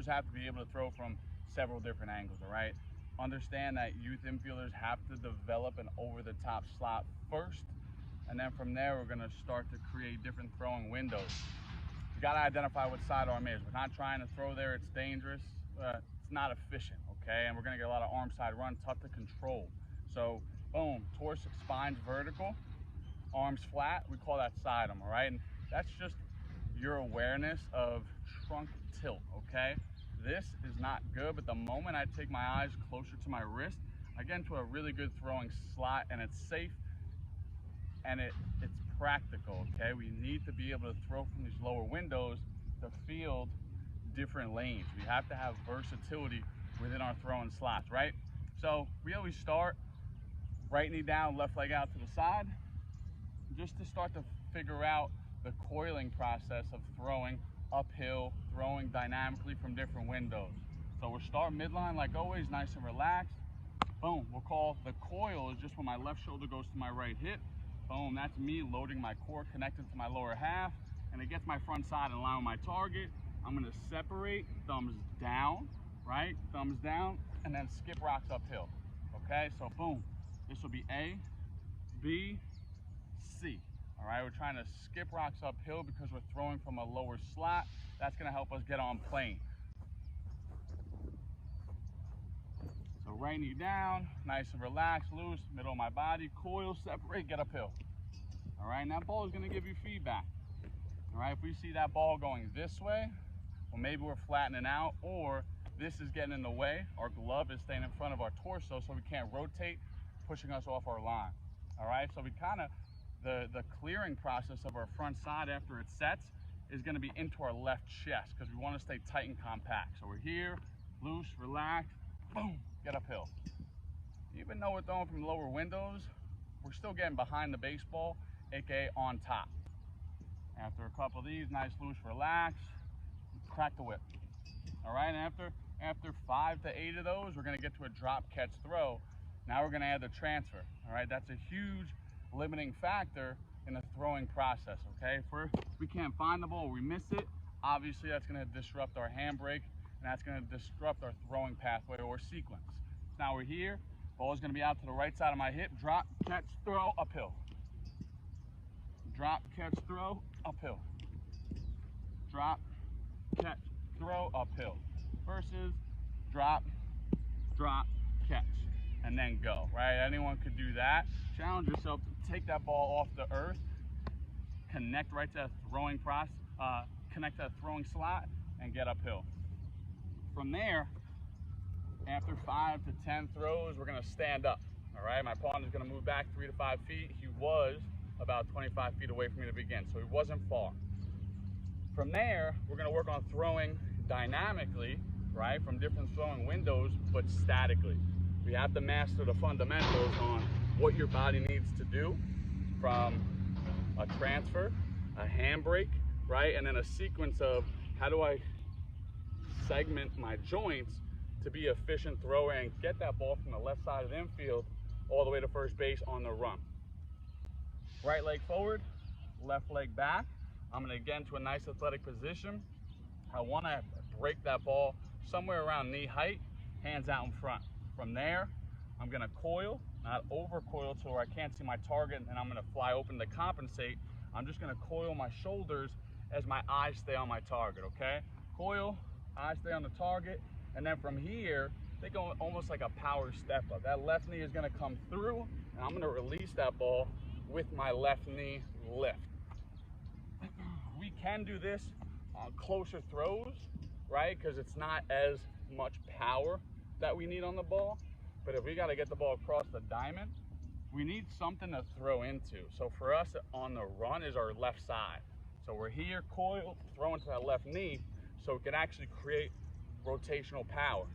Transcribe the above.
infielders have to be able to throw from several different angles, all right? Understand that youth infielders have to develop an over-the-top slot first, and then from there, we're gonna start to create different throwing windows. You gotta identify what sidearm is. We're not trying to throw there, it's dangerous, it's not efficient, okay? And we're gonna get a lot of arm side run, tough to control. So, boom, torso, spine's vertical, arms flat, we call that sidearm, all right? And that's just your awareness of trunk tilt, okay? This is not good, but the moment I take my eyes closer to my wrist, I get into a really good throwing slot, and it's safe, and it's practical, okay? We need to be able to throw from these lower windows to field different lanes. We have to have versatility within our throwing slots, right? So we always start right knee down, left leg out to the side, just to start to figure out the coiling process of throwing uphill, throwing dynamically from different windows. So we'll start midline like always, nice and relaxed. Boom, we'll call the coil is just when my left shoulder goes to my right hip. Boom, that's me loading my core, connecting to my lower half, and it gets my front side in line with my target. I'm gonna separate, thumbs down, right? Thumbs down, and then skip rocks uphill, okay? So boom, this will be A, B, C. All right, we're trying to skip rocks uphill because we're throwing from a lower slot. That's gonna help us get on plane. So right knee down, nice and relaxed, loose, middle of my body, coil, separate, get uphill. All right, and that ball is gonna give you feedback. All right, if we see that ball going this way, well, maybe we're flattening out, or this is getting in the way. Our glove is staying in front of our torso, so we can't rotate, pushing us off our line. All right, so we kind of, the clearing process of our front side after it sets is going to be into our left chest because we want to stay tight and compact. So we're here, loose, relaxed, boom, get uphill. Even though we're throwing from lower windows, we're still getting behind the baseball, aka on top. After a couple of these, nice, loose, relax, crack the whip. All right, and after 5 to 8 of those, we're going to get to a drop, catch, throw. Now we're going to add the transfer. All right, that's a huge limiting factor in the throwing process, okay? If we can't find the ball, we miss it, obviously that's gonna disrupt our handbrake, and that's gonna disrupt our throwing pathway or sequence. Now we're here, ball is gonna be out to the right side of my hip, drop, catch, throw, uphill. Drop, catch, throw, uphill. Drop, catch, throw, uphill. Versus drop, drop, catch, and then go, right? Anyone could do that. Challenge yourself to take that ball off the earth, connect right to that throwing process, connect to that throwing slot, and get uphill. From there, after 5 to 10 throws, we're gonna stand up, all right? My partner's gonna move back 3 to 5 feet. He was about 25 feet away from me to begin, so he wasn't far. From there, we're gonna work on throwing dynamically, right? From different throwing windows, but statically. We have to master the fundamentals on what your body needs to do from a transfer, a handbrake, right? And then a sequence of how do I segment my joints to be an efficient thrower and get that ball from the left side of the infield all the way to first base on the run. Right leg forward, left leg back. I'm gonna get into a nice athletic position. I wanna break that ball somewhere around knee height, hands out in front. From there, I'm gonna coil, not over coil to where I can't see my target, and then I'm gonna fly open to compensate. I'm just gonna coil my shoulders as my eyes stay on my target, okay? Coil, eyes stay on the target, and then from here, they go almost like a power step up. That left knee is gonna come through, and I'm gonna release that ball with my left knee lift. We can do this on closer throws, right? Because it's not as much power that we need on the ball. But if we got to get the ball across the diamond, we need something to throw into. So for us on the run is our left side. So we're here, coil, throwing to that left knee, so it can actually create rotational power.